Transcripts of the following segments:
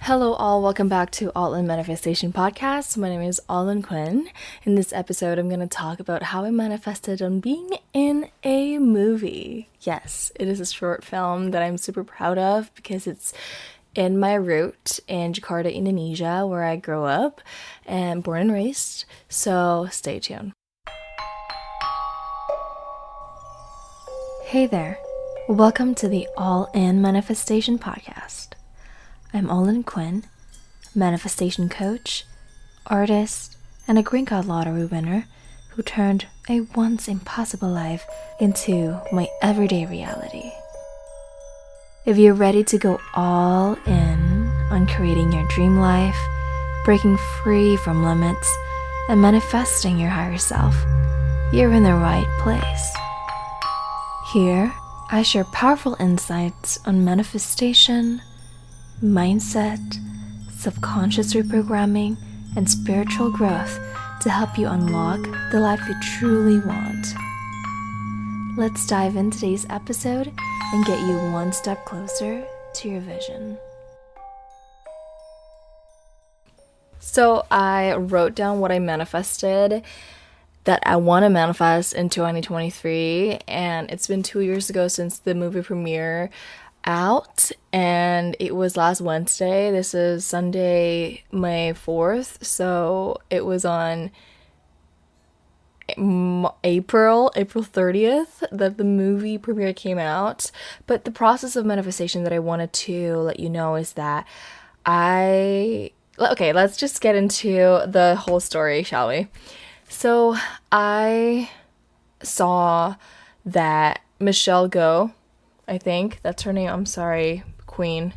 Hello all, welcome back to All In Manifestation Podcast. My name is All In Quinn. In this episode, I'm going to talk about how I manifested on being in a movie. Yes, it is a short film that I'm super proud of because it's in my root in Jakarta, Indonesia, where I grew up and born and raised. So stay tuned. Hey there, welcome to the All In Manifestation Podcast. I'm All In Quinn, manifestation coach, artist, and a green card lottery winner who turned a once impossible life into my everyday reality. If you're ready to go all in on creating your dream life, breaking free from limits, and manifesting your higher self, you're in the right place. Here, I share powerful insights on manifestation, mindset, subconscious reprogramming, and spiritual growth to help you unlock the life you truly want. Let's dive into today's episode and get you one step closer to your vision. So I wrote down what I manifested that I want to manifest in 2023, and it's been 2 years ago since the movie premiere out, and it was last Wednesday. This is Sunday, May 4th, so it was on April 30th that the movie premiere came out. But the process of manifestation that I wanted to let you know is that let's just get into the whole story, shall we? So I saw that Michelle Go, I think that's her name. I'm sorry, Queen.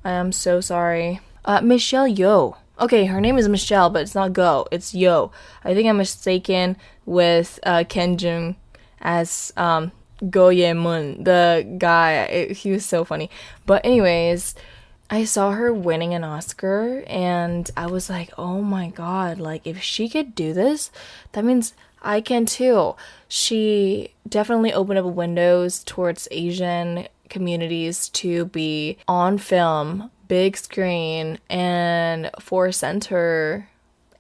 I am so sorry. Michelle Yeoh. Okay, her name is Michelle, but it's not Go. It's Yeoh. I think I'm mistaken with Ken Jeong as Go Ye-mun, the guy. He was so funny. But anyways, I saw her winning an Oscar, and I was like, oh my god, like if she could do this, that means I can too. She definitely opened up windows towards Asian communities to be on film, big screen, and for center,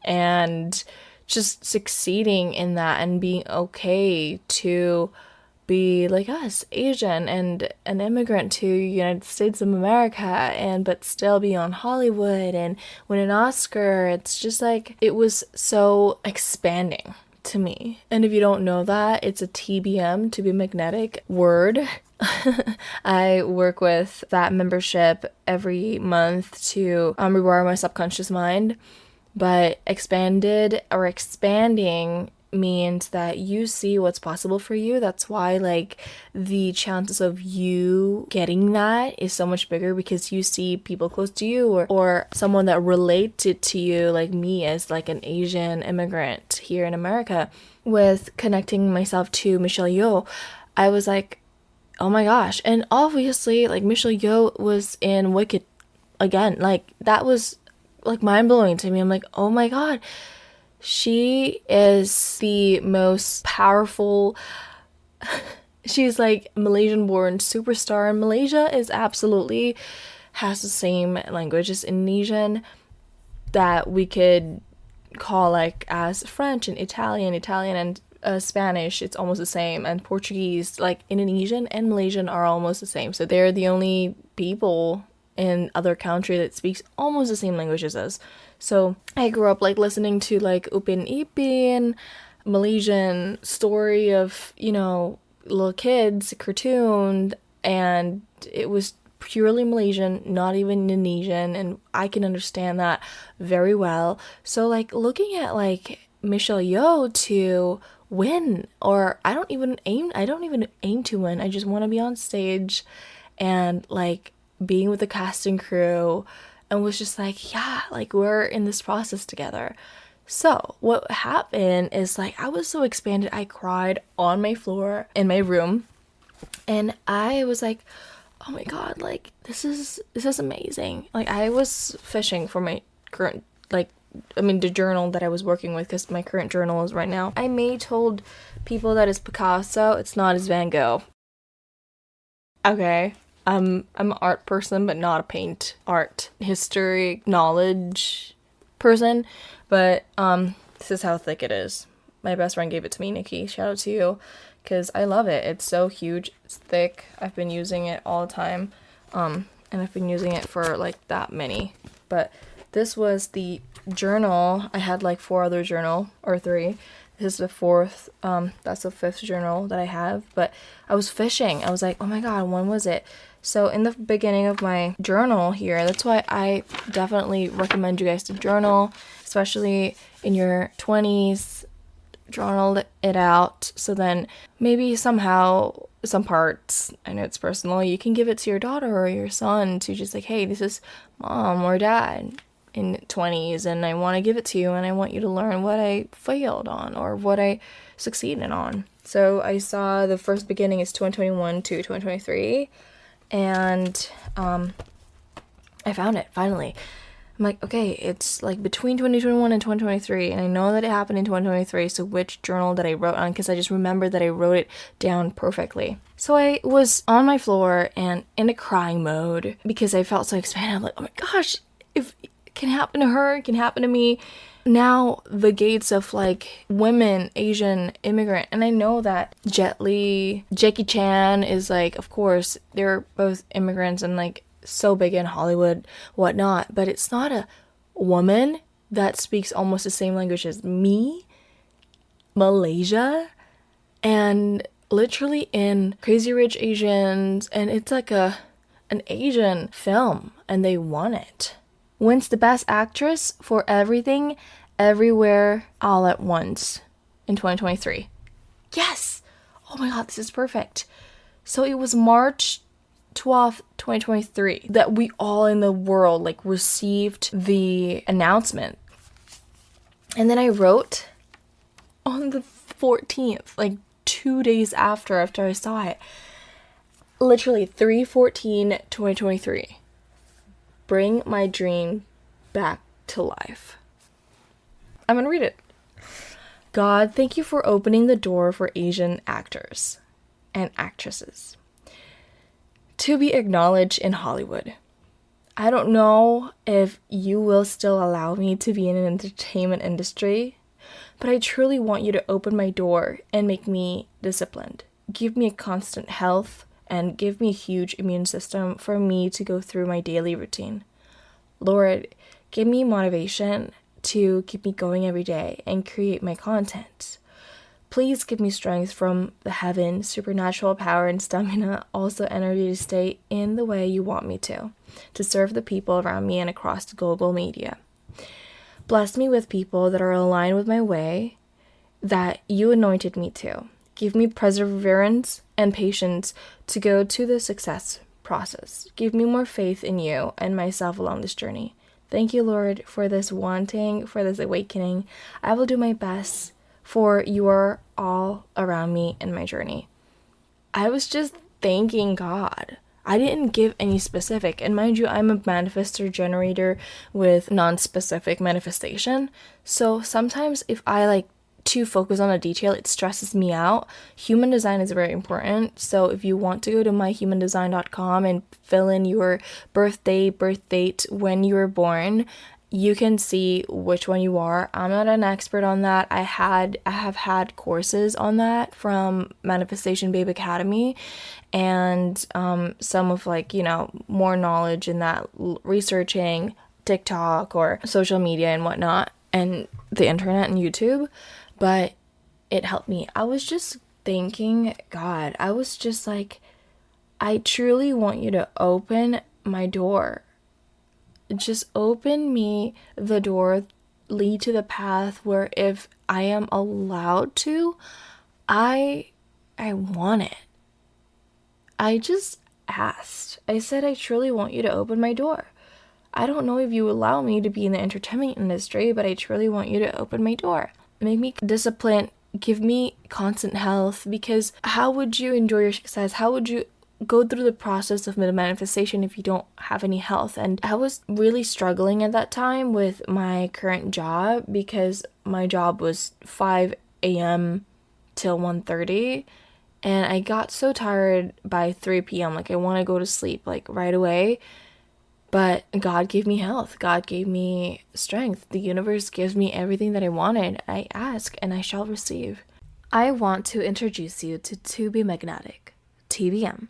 and just succeeding in that and being okay to be like us, Asian and an immigrant to United States of America, but still be on Hollywood and win an Oscar. It's just like, it was so expanding to me. And if you don't know that, it's a TBM, to be magnetic word. I work with that membership every month to rewire my subconscious mind. But expanding means that you see what's possible for you. That's why like the chances of you getting that is so much bigger, because you see people close to you or someone that related to you, like me as like an Asian immigrant here in America. With connecting myself to Michelle Yeoh, I was like, oh my gosh. And obviously like Michelle Yeoh was in Wicked again. Like that was like mind-blowing to me. I'm like, oh my god, she is the most powerful. She's like Malaysian-born superstar, and Malaysia is absolutely has the same language as Indonesian that we could call like as French and Italian and Spanish. It's almost the same, and Portuguese. Like Indonesian and Malaysian are almost the same. So they're the only people in other country that speaks almost the same languages as us. So I grew up like listening to like Upin Ipin, Malaysian story of, little kids, cartoon, and it was purely Malaysian, not even Indonesian, and I can understand that very well. So like looking at like Michelle Yeoh to win, or I don't even aim to win. I just want to be on stage and like being with the cast and crew, and was just like, yeah, like we're in this process together. So what happened is like I was so expanded, I cried on my floor in my room, and I was like, oh my god, like this is amazing. Like I was fishing for my current the journal that I was working with, because my current journal is right now. I may told people that it's Picasso, it's not, as Van Gogh. Okay, I'm an art person, but not a paint art history knowledge person. But this is how thick it is. My best friend gave it to me, Nikki. Shout out to you, because I love it. It's so huge. It's thick. I've been using it all the time. And I've been using it for like that many. But this was the journal. I had like 4 other journal, or 3. This is the 4th, that's the 5th journal that I have. But I was fishing. I was like, oh my god, when was it? So in the beginning of my journal here, that's why I definitely recommend you guys to journal, especially in your 20s. Journal it out, so then maybe somehow some parts, I know it's personal, you can give it to your daughter or your son to just like, hey, this is mom or dad in 20s, and I want to give it to you, and I want you to learn what I failed on or what I succeeded on. So I saw the first beginning is 2021 to 2023, and I found it finally. I'm like, okay, it's like between 2021 and 2023, and I know that it happened in 2023, so which journal that I wrote on, because I just remembered that I wrote it down perfectly. So I was on my floor and in a crying mode because I felt so expanded. I'm like, oh my gosh, if it can happen to her, it can happen to me. Now the gates of like women, Asian, immigrant, and I know that Jet Li, Jackie Chan is like, of course, they're both immigrants and like so big in Hollywood, whatnot, but it's not a woman that speaks almost the same language as me, Malaysia, and literally in Crazy Rich Asians, and it's like an Asian film, and they won it. Wins the Best Actress for Everything, Everywhere, All at Once in 2023. Yes! Oh my god, this is perfect. So it was March 12th, 2023 that we all in the world like received the announcement. And then I wrote on the 14th, like 2 days after I saw it. Literally 3/14/2023. Bring my dream back to life. I'm gonna read it. God, thank you for opening the door for Asian actors and actresses to be acknowledged in Hollywood. I don't know if you will still allow me to be in an entertainment industry, but I truly want you to open my door and make me disciplined. Give me a constant health and give me a huge immune system for me to go through my daily routine. Lord, give me motivation to keep me going every day and create my content. Please give me strength from the heavens, supernatural power and stamina, also energy to stay in the way you want me to serve the people around me and across the global media. Bless me with people that are aligned with my way that you anointed me to. Give me perseverance and patience to go to the success process. Give me more faith in you and myself along this journey. Thank you, Lord, for this wanting, for this awakening. I will do my best, for you are all around me in my journey. I was just thanking God. I didn't give any specific, and mind you, I'm a manifestor generator with non-specific manifestation. So sometimes if I like to focus on a detail, it stresses me out. Human design is very important. So if you want to go to myhumandesign.com and fill in your birth date, when you were born, you can see which one you are. I'm not an expert on that. I have had courses on that from Manifestation Babe Academy, and some of like, more knowledge in that, researching TikTok or social media and whatnot, and the internet and YouTube. But it helped me. I was just thanking God. I was just like, I truly want you to open my door. Just open me the door, lead to the path where if I am allowed to, I want it. I just asked. I said, I truly want you to open my door. I don't know if you allow me to be in the entertainment industry, but I truly want you to open my door. Make me disciplined, give me constant health, because how would you enjoy your success? How would you go through the process of manifestation if you don't have any health? And I was really struggling at that time with my current job, because my job was 5 a.m. till 1:30, And I got so tired by 3 p.m. Like, I want to go to sleep, like, right away. But God gave me health. God gave me strength. The universe gives me everything that I wanted. I ask and I shall receive. I want to introduce you to Be Magnetic, TBM.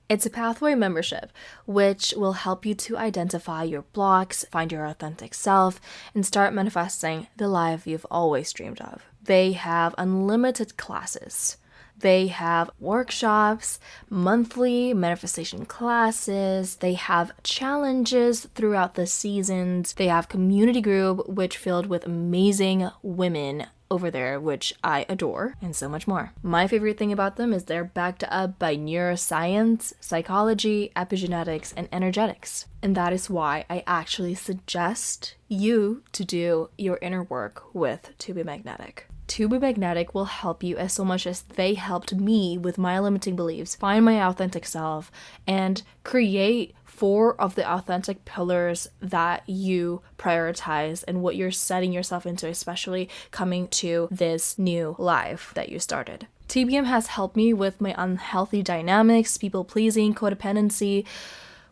It's a pathway membership, which will help you to identify your blocks, find your authentic self, and start manifesting the life you've always dreamed of. They have unlimited classes. They have workshops, monthly manifestation classes. They have challenges throughout the seasons. They have community group, which filled with amazing women over there, which I adore, and so much more. My favorite thing about them is they're backed up by neuroscience, psychology, epigenetics, and energetics. And that is why I actually suggest you to do your inner work with To Be Magnetic. To Be Magnetic will help you as so much as they helped me with my limiting beliefs, find my authentic self, and create 4 of the authentic pillars that you prioritize and what you're setting yourself into, especially coming to this new life that you started. TBM has helped me with my unhealthy dynamics, people-pleasing, codependency,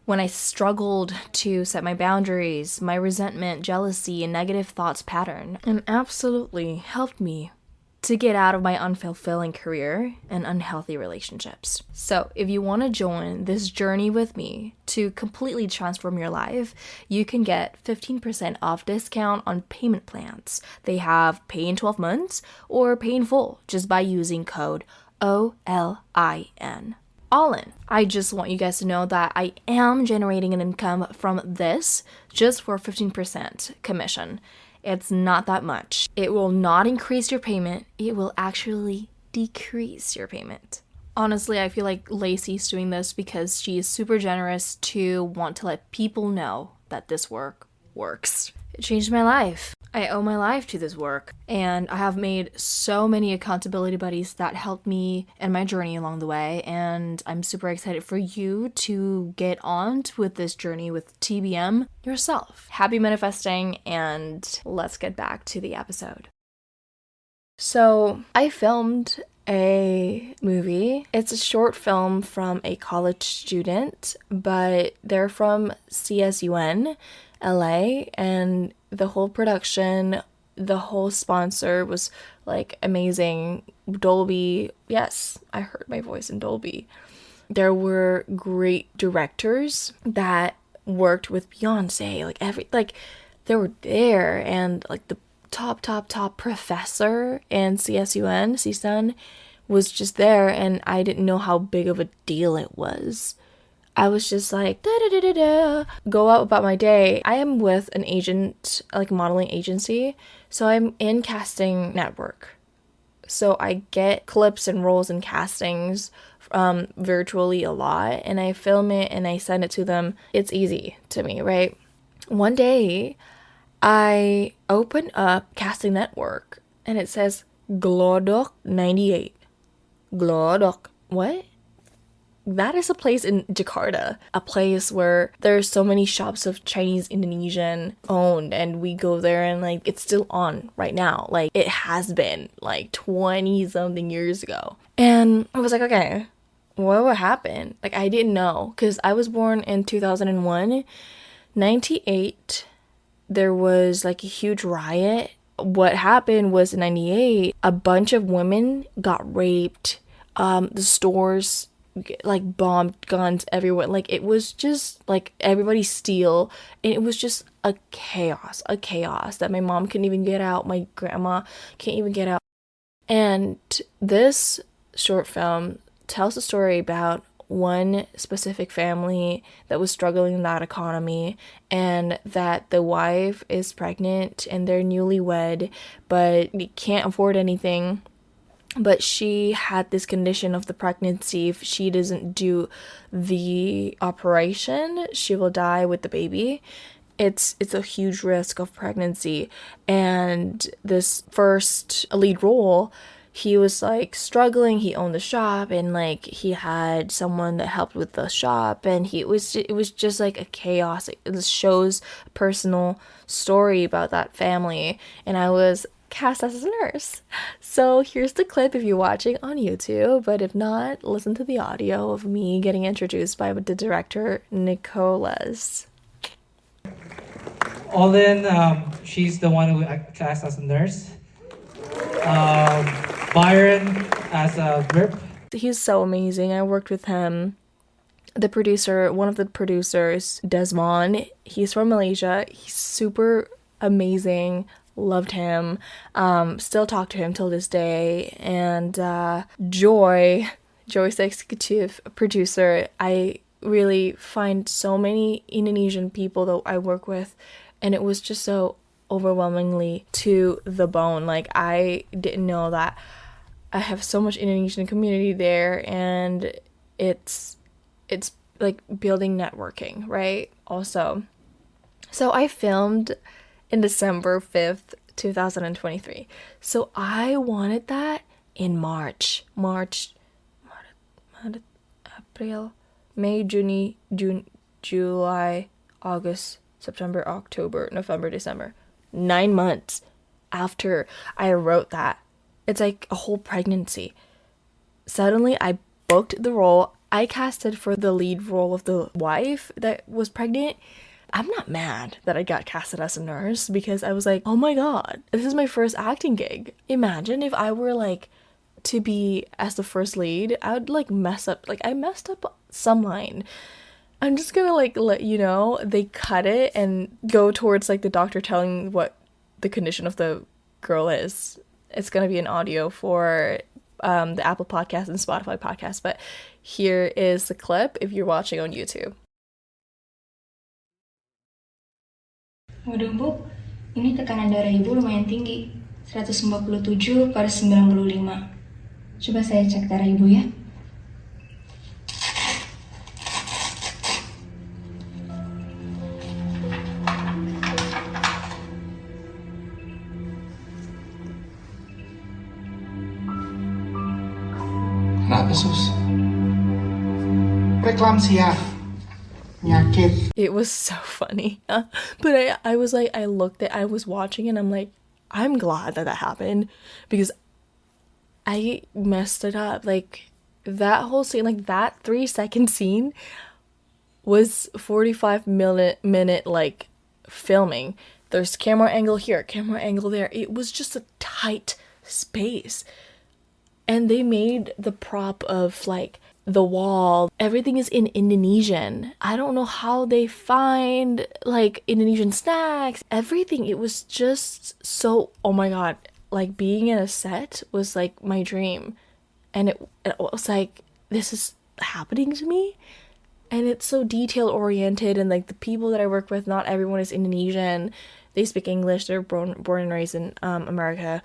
when I struggled to set my boundaries, my resentment, jealousy, and negative thoughts pattern, and absolutely helped me to get out of my unfulfilling career and unhealthy relationships. So if you want to join this journey with me to completely transform your life, you can get 15% off discount on payment plans. They have pay in 12 months or pay in full just by using code OLIN. All in. I just want you guys to know that I am generating an income from this just for 15% commission. It's not that much. It will not increase your payment. It will actually decrease your payment. Honestly, I feel like Lacey's doing this because she is super generous to want to let people know that this work works. It changed my life. I owe my life to this work, and I have made so many accountability buddies that helped me in my journey along the way, and I'm super excited for you to get on with this journey with TBM yourself. Happy manifesting, and let's get back to the episode. So I filmed a movie. It's a short film from a college student, but they're from CSUN, LA, and the whole production, the whole sponsor was like amazing. Dolby, yes, I heard my voice in Dolby. There were great directors that worked with Beyonce, they were there, and like the top professor in CSUN was just there, and I didn't know how big of a deal it was. I was just like, go out about my day. I am with an agent, like modeling agency, so I'm in casting network. So I get clips and roles and castings virtually a lot, and I film it and I send it to them. It's easy to me, right? One day, I open up casting network, and it says Glodok 98. Glodok. What? That is a place in Jakarta, a place where there's so many shops of Chinese Indonesian owned, and we go there and like it's still on right now. Like it has been like 20 something years ago. And I was like, okay, what would happen? Like I didn't know, because I was born in 2001. 98, there was like a huge riot. What happened was in 98, a bunch of women got raped. The stores like bombed, guns everywhere. Like it was just like everybody steal, and it was just a chaos that my mom couldn't even get out, my grandma can't even get out. And this short film tells a story about one specific family that was struggling in that economy, and that the wife is pregnant and they're newlywed, but can't afford anything. But she had this condition of the pregnancy. If she doesn't do the operation, she will die with the baby. It's a huge risk of pregnancy. And this first lead role, he was like struggling. He owned the shop, and like he had someone that helped with the shop, and it was just like a chaos. It shows a personal story about that family, and I was cast as a nurse. So here's the clip if you're watching on YouTube, but if not, listen to the audio of me getting introduced by the director Nicholas. Olin, she's the one who cast as a nurse. Byron as a grip. He's so amazing. I worked with him. The producer, one of the producers, Desmond, he's from Malaysia. He's super amazing. Loved him. Still talk to him till this day. And Joy's the executive producer. I really find so many Indonesian people that I work with, and it was just so overwhelmingly to the bone. Like, I didn't know that I have so much Indonesian community there, and it's like building networking, right? Also, so I filmed in December 5th, 2023. So I wanted that in March, April, May, June, July, August, September, October, November, December. 9 months after I wrote that. It's like a whole pregnancy. Suddenly I booked the role. I casted for the lead role of the wife that was pregnant. I'm not mad that I got casted as a nurse because I was like, oh my god, this is my first acting gig. Imagine if I were like to be as the first lead, I would like mess up. Like, I messed up some line. I'm just gonna like let you know, they cut it and go towards like the doctor telling what the condition of the girl is. It's gonna be an audio for the Apple Podcast and Spotify podcast, but here is the clip if you're watching on YouTube. Waduh Bu, ini tekanan darah Ibu lumayan tinggi, 147/95. Coba saya cek darah Ibu ya. Kenapa sus? Preeklamsia. Nyakit. It was so funny. But I was like, I was watching and I'm like, I'm glad that happened because I messed it up. Like, that whole scene, like that 3-second scene was 45-minute like filming. There's camera angle here, camera angle there. It was just a tight space. And they made the prop of like the wall, everything is in Indonesian. I don't know how they find like Indonesian snacks, everything. It was just so, oh my god, like being in a set was like my dream. And it was like, this is happening to me. And it's so detail oriented, and like the people that I work with, not everyone is Indonesian. They speak English, they're born and raised in America.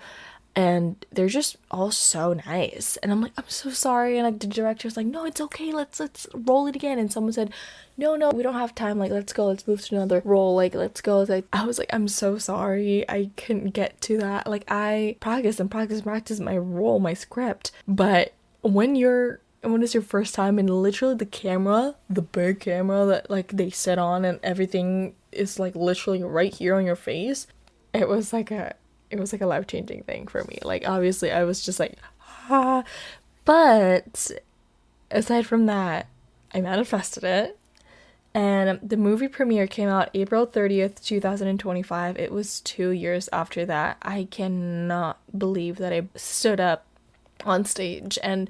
And they're just all so nice. And I'm like, I'm so sorry. And like the director's like, no, it's okay. Let's roll it again. And someone said, no, we don't have time. Like, let's go. Let's move to another role. Like, let's go. Like, I was like, I'm so sorry. I couldn't get to that. Like, I practiced my role, my script. But when it's your first time and literally the camera, the big camera that like they sit on and everything is like literally right here on your face, it was like a life-changing thing for me. Like, obviously I was just like, ah. But aside from that, I manifested it. And the movie premiere came out April 30th, 2025. It was 2 years after that. I cannot believe that I stood up on stage and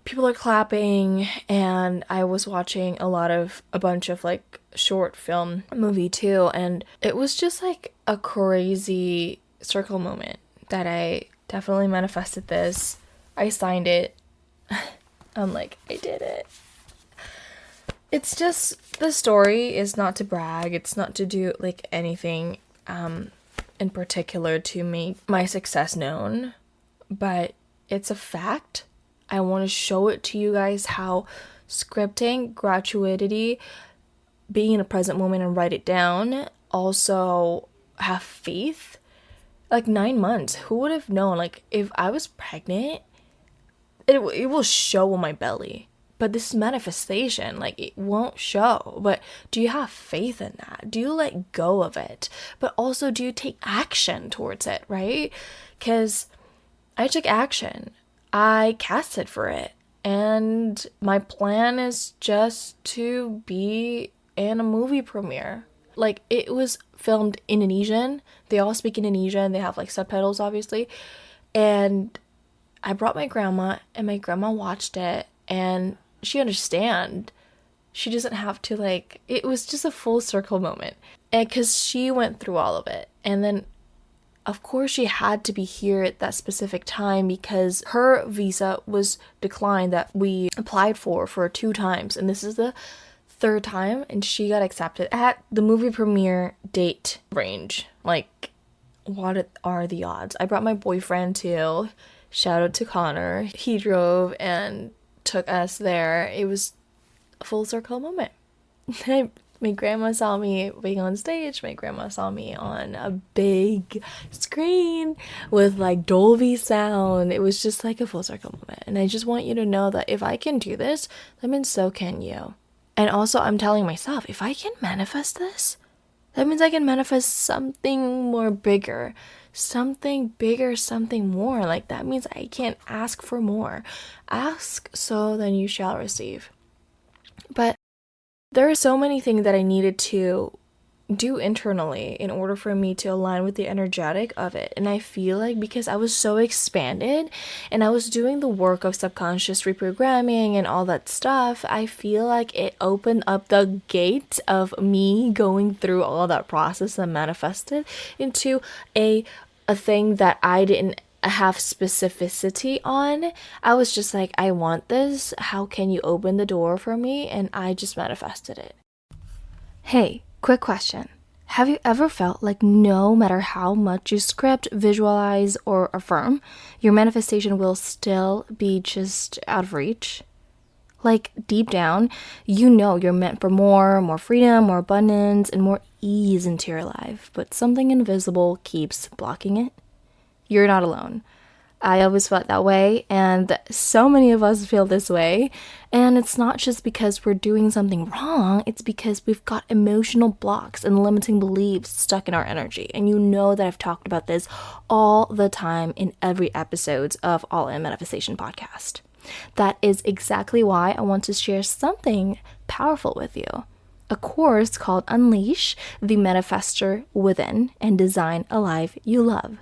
people are clapping, and I was watching a bunch of like short film movie too, and it was just like a crazy circle moment that I definitely manifested this. I signed it. I'm like, I did it. It's just, the story is not to brag, it's not to do like anything in particular to make my success known, but it's a fact. I want to show it to you guys how scripting, gratuity, being in a present moment and write it down, also have faith. Like 9 months, who would have known? Like, if I was pregnant, it will show on my belly. But this is manifestation, like it won't show. But do you have faith in that? Do you let go of it? But also, do you take action towards it, right? Because I took action. I casted for it. And my plan is just to be in a movie premiere. Like, it was filmed in Indonesian. They all speak Indonesian. They have like subtitles, obviously. And I brought my grandma, and my grandma watched it, and she understand. She doesn't have to like, it was just a full circle moment. And because she went through all of it. And then of course she had to be here at that specific time because her visa was declined that we applied for 2 times. And this is the 3rd time, and she got accepted at the movie premiere date range. Like, what are the odds? I brought my boyfriend too. Shout out to Connor. He drove and took us there. It was a full circle moment. My grandma saw me being on stage. My grandma saw me on a big screen with like Dolby sound. It was just like a full circle moment. And I just want you to know that if I can do this, that means so can you. And also I'm telling myself, if I can manifest this, that means I can manifest something more bigger. Something bigger, something more. Like that means I can ask for more. Ask so then you shall receive. But there are so many things that I needed to do internally in order for me to align with the energetic of it. And I feel like because I was so expanded and I was doing the work of subconscious reprogramming and all that stuff, I feel like it opened up the gate of me going through all that process and manifested into a thing that I didn't have specificity on. I was just like, I want this. How can you open the door for me? And I just manifested it. Hey, quick question. Have you ever felt like no matter how much you script, visualize, or affirm, your manifestation will still be just out of reach? Like deep down, you know you're meant for more freedom, more abundance, and more ease into your life, but something invisible keeps blocking it. You're not alone. I always felt that way, and so many of us feel this way. And it's not just because we're doing something wrong, it's because we've got emotional blocks and limiting beliefs stuck in our energy. And you know that I've talked about this all the time in every episode of All In Manifestation podcast. That is exactly why I want to share something powerful with you. A course called Unleash the Manifestor Within and Design a Life You Love.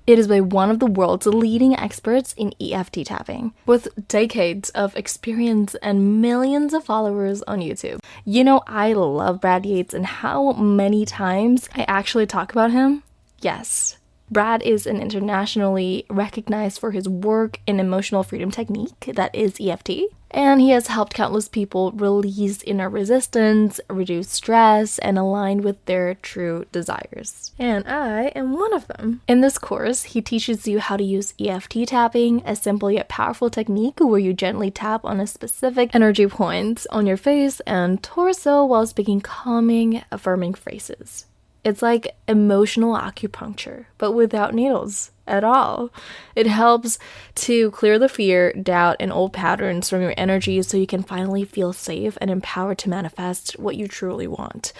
It is by one of the world's leading experts in EFT tapping, with decades of experience and millions of followers on YouTube. You know, I love Brad Yates, and how many times I actually talk about him? Yes. Brad is an internationally recognized for his work in emotional freedom technique, that is EFT, and he has helped countless people release inner resistance, reduce stress, and align with their true desires. And I am one of them. In this course, he teaches you how to use EFT tapping, a simple yet powerful technique where you gently tap on a specific energy point on your face and torso while speaking calming, affirming phrases. It's like emotional acupuncture, but without needles at all. It helps to clear the fear, doubt, and old patterns from your energy so you can finally feel safe and empowered to manifest what you truly want.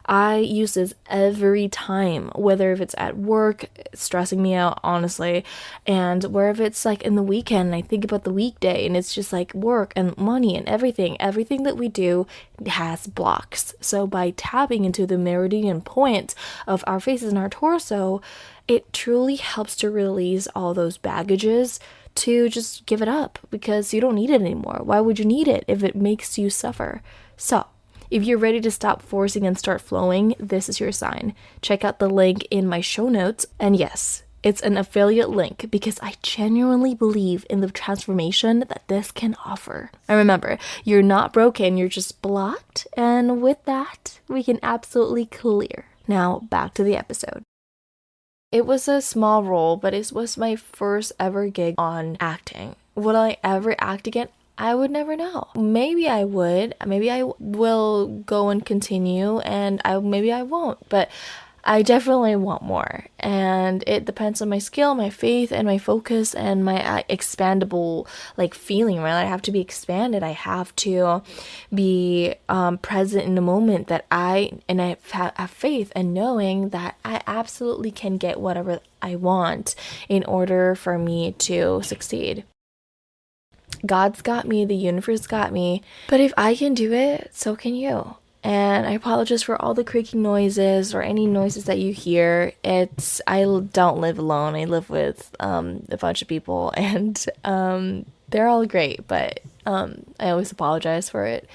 I use this every time, whether if it's at work, it's stressing me out, honestly, and wherever it's like in the weekend, I think about the weekday, and it's just like work and money and everything that we do has blocks. So by tapping into the meridian point of our faces and our torso, it truly helps to release all those baggages to just give it up because you don't need it anymore. Why would you need it if it makes you suffer? So, if you're ready to stop forcing and start flowing, this is your sign. Check out the link in my show notes. And yes, it's an affiliate link because I genuinely believe in the transformation that this can offer. And remember, you're not broken, you're just blocked. And with that, we can absolutely clear. Now, back to the episode. It was a small role, but it was my first ever gig on acting. Will I ever act again? I would never know. Maybe I would. Maybe I will go and continue, and maybe I won't. But I definitely want more, and it depends on my skill, my faith, and my focus, and my expandable like feeling, right? I have to be expanded. I have to be present in the moment that I have faith and knowing that I absolutely can get whatever I want in order for me to succeed. God's got me, the universe got me, but if I can do it, so can you. And I apologize for all the creaking noises or any noises that you hear. I don't live alone. I live with a bunch of people, and they're all great, but I always apologize for it.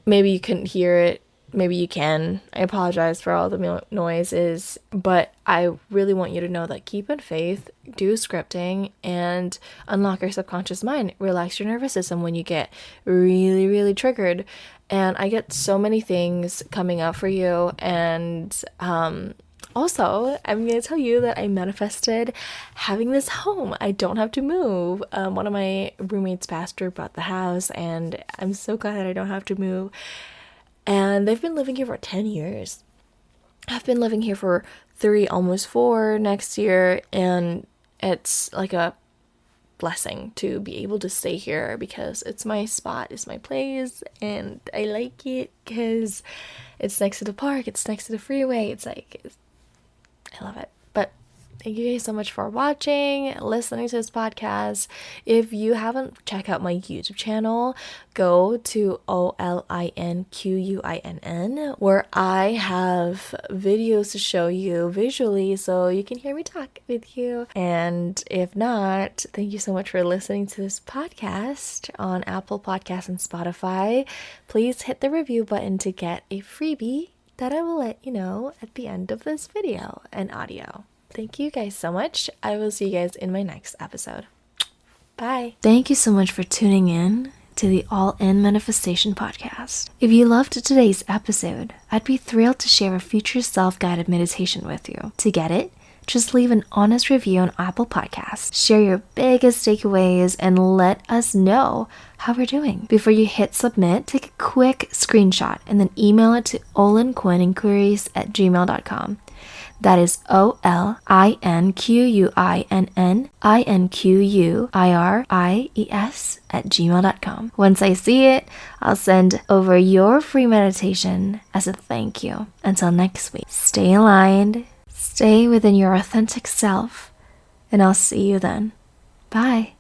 Maybe you couldn't hear it. Maybe you can. I apologize for all the noises, but I really want you to know that keep in faith, do scripting, and unlock your subconscious mind. Relax your nervous system when you get really, really triggered. And I get so many things coming up for you. And also, I'm going to tell you that I manifested having this home. I don't have to move. One of my roommates, pastor, bought the house, and I'm so glad that I don't have to move. And they've been living here for 10 years. I've been living here for 3, almost 4 next year. And it's like a blessing to be able to stay here because it's my spot, it's my place. And I like it because it's next to the park, it's next to the freeway. I love it. But thank you guys so much for watching, listening to this podcast. If you haven't checked out my YouTube channel, go to OLINQUINN, where I have videos to show you visually so you can hear me talk with you. And if not, thank you so much for listening to this podcast on Apple Podcasts and Spotify. Please hit the review button to get a freebie that I will let you know at the end of this video and audio. Thank you guys so much. I will see you guys in my next episode. Bye. Thank you so much for tuning in to the All In Manifestation Podcast. If you loved today's episode, I'd be thrilled to share a future self-guided meditation with you. To get it, just leave an honest review on Apple Podcasts. Share your biggest takeaways and let us know how we're doing. Before you hit submit, take a quick screenshot and then email it to olinquininquiries@gmail.com. That is OLINQUINNINQUIRIES@gmail.com. Once I see it, I'll send over your free meditation as a thank you. Until next week, stay aligned, stay within your authentic self, and I'll see you then. Bye.